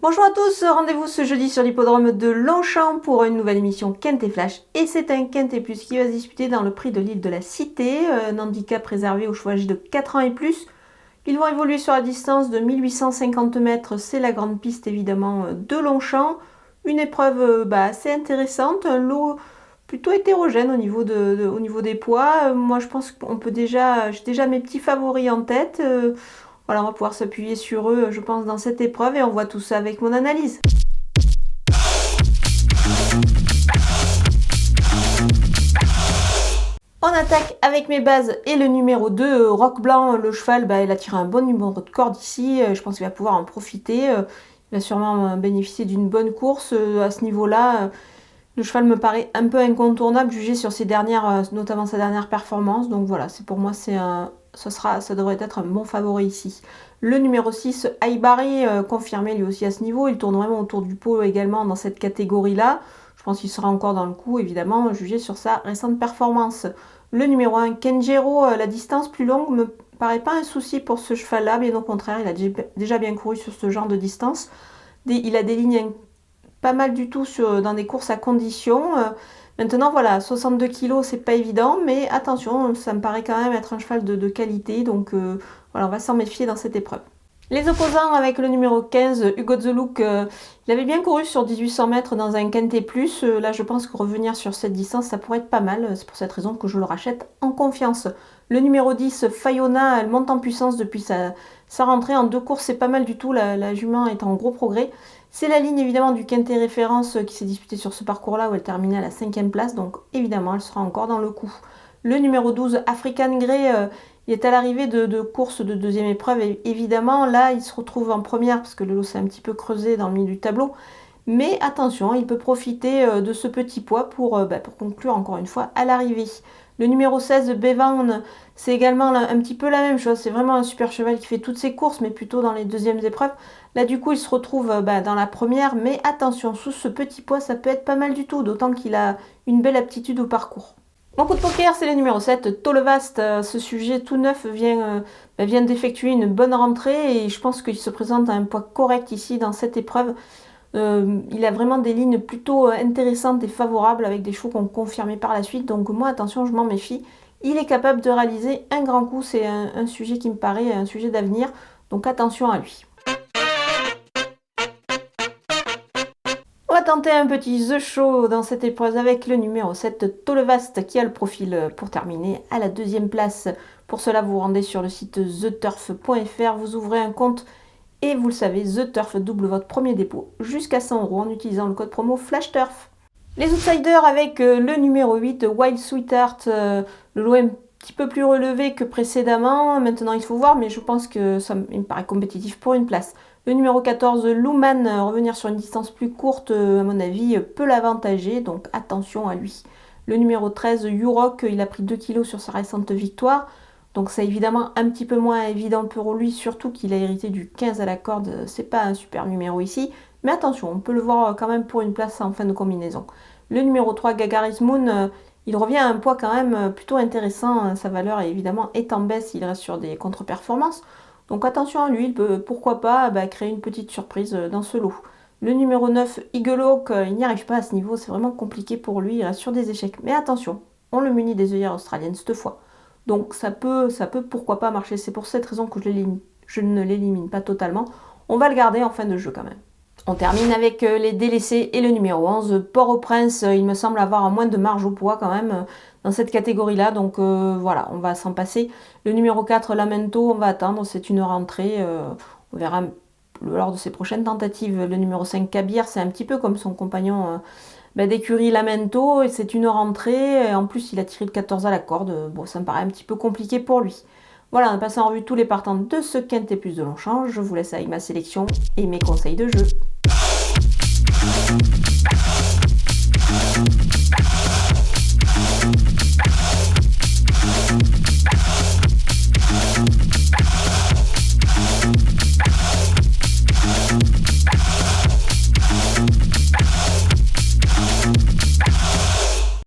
Bonjour à tous, rendez-vous ce jeudi sur l'hippodrome de Longchamp pour une nouvelle émission Quintet Flash. Et c'est un Quintet Plus qui va se disputer dans le prix de l'île de la Cité, un handicap réservé aux chevaux âgés de 4 ans et plus. Ils vont évoluer sur la distance de 1850 mètres, c'est la grande piste évidemment de Longchamp. Une épreuve assez intéressante, un lot plutôt hétérogène au niveau des poids. Moi je pense qu'on peut j'ai déjà mes petits favoris en tête. Voilà, on va pouvoir s'appuyer sur eux, je pense, dans cette épreuve et on voit tout ça avec mon analyse. On attaque avec mes bases et le numéro 2, Roc Blanc, le cheval, il a tiré un bon numéro de corde ici, je pense qu'il va pouvoir en profiter, il va sûrement bénéficier d'une bonne course à ce niveau-là. Le cheval me paraît un peu incontournable jugé sur ses dernières, notamment sa dernière performance, donc voilà, c'est pour moi ça devrait être un bon favori ici. Le numéro 6, Aibari, confirmé lui aussi à ce niveau, il tourne vraiment autour du pot également dans cette catégorie-là. Je pense qu'il sera encore dans le coup, évidemment, jugé sur sa récente performance. Le numéro 1, Kenjiro, la distance plus longue me paraît pas un souci pour ce cheval-là, bien au contraire, il a déjà bien couru sur ce genre de distance. Il a des lignes pas mal du tout dans des courses à condition. Maintenant, voilà, 62 kg, c'est pas évident, mais attention, ça me paraît quand même être un cheval de qualité, donc voilà, on va s'en méfier dans cette épreuve. Les opposants avec le numéro 15, Hugo The Look, il avait bien couru sur 1800 mètres dans un Quintet Plus. Là, je pense que revenir sur cette distance, ça pourrait être pas mal. C'est pour cette raison que je le rachète en confiance. Le numéro 10, Fayona, elle monte en puissance depuis sa rentrée. En 2 courses, c'est pas mal du tout. La jument est en gros progrès. C'est la ligne évidemment du Quintet Référence qui s'est disputée sur ce parcours-là où elle terminait à la 5e place. Donc évidemment, elle sera encore dans le coup. Le numéro 12, African Grey, il est à l'arrivée de course de deuxième épreuve. Et évidemment, là, il se retrouve en première parce que le lot s'est un petit peu creusé dans le milieu du tableau. Mais attention, il peut profiter de ce petit poids pour conclure encore une fois à l'arrivée. Le numéro 16, Bevan, c'est également un petit peu la même chose. C'est vraiment un super cheval qui fait toutes ses courses, mais plutôt dans les deuxièmes épreuves. Là, du coup, il se retrouve dans la première. Mais attention, sous ce petit poids, ça peut être pas mal du tout, d'autant qu'il a une belle aptitude au parcours. Mon coup de poker, c'est le numéro 7, Tolevast. Ce sujet tout neuf vient d'effectuer une bonne rentrée et je pense qu'il se présente à un poids correct ici dans cette épreuve. Il a vraiment des lignes plutôt intéressantes et favorables avec des chevaux qu'on confirmé par la suite. Donc moi, attention, je m'en méfie. Il est capable de réaliser un grand coup. C'est un sujet qui me paraît un sujet d'avenir. Donc attention à lui. On va tenter un petit The Show dans cette épreuve avec le numéro 7, Tolevast, qui a le profil pour terminer à la 2e place. Pour cela, vous vous rendez sur le site theturf.fr, vous ouvrez un compte et vous le savez, The Turf double votre premier dépôt jusqu'à 100 € en utilisant le code promo FlashTurf. Les outsiders avec le numéro 8, Wild Sweetheart, le lot est un petit peu plus relevé que précédemment. Maintenant, il faut voir, mais je pense que il me paraît compétitif pour une place. Le numéro 14, Luman, revenir sur une distance plus courte, à mon avis, peut l'avantager, donc attention à lui. Le numéro 13, Urok, il a pris 2 kg sur sa récente victoire. Donc c'est évidemment un petit peu moins évident pour lui, surtout qu'il a hérité du 15 à la corde, c'est pas un super numéro ici. Mais attention, on peut le voir quand même pour une place en fin de combinaison. Le numéro 3, Gagaris Moon, il revient à un poids quand même plutôt intéressant. Sa valeur évidemment est en baisse, il reste sur des contre-performances. Donc attention à lui, il peut pourquoi pas créer une petite surprise dans ce lot. Le numéro 9, Eagle Hawk, il n'y arrive pas à ce niveau, c'est vraiment compliqué pour lui, il reste sur des échecs. Mais attention, on le munit des œillères australiennes cette fois. Donc ça peut pourquoi pas marcher. C'est pour cette raison que je ne l'élimine pas totalement. On va le garder en fin de jeu quand même. On termine avec les délaissés et le numéro 11, Port-au-Prince. Il me semble avoir moins de marge au poids quand même dans cette catégorie-là. Donc voilà, on va s'en passer. Le numéro 4, Lamento, on va attendre. C'est une rentrée. On verra lors de ses prochaines tentatives. Le numéro 5, Kabir, c'est un petit peu comme son compagnon d'écurie Lamento, et c'est une rentrée, en plus il a tiré le 14 à la corde, bon ça me paraît un petit peu compliqué pour lui. Voilà, on a passé en revue tous les partants de ce Quintet Plus de Longchamp, je vous laisse avec ma sélection et mes conseils de jeu.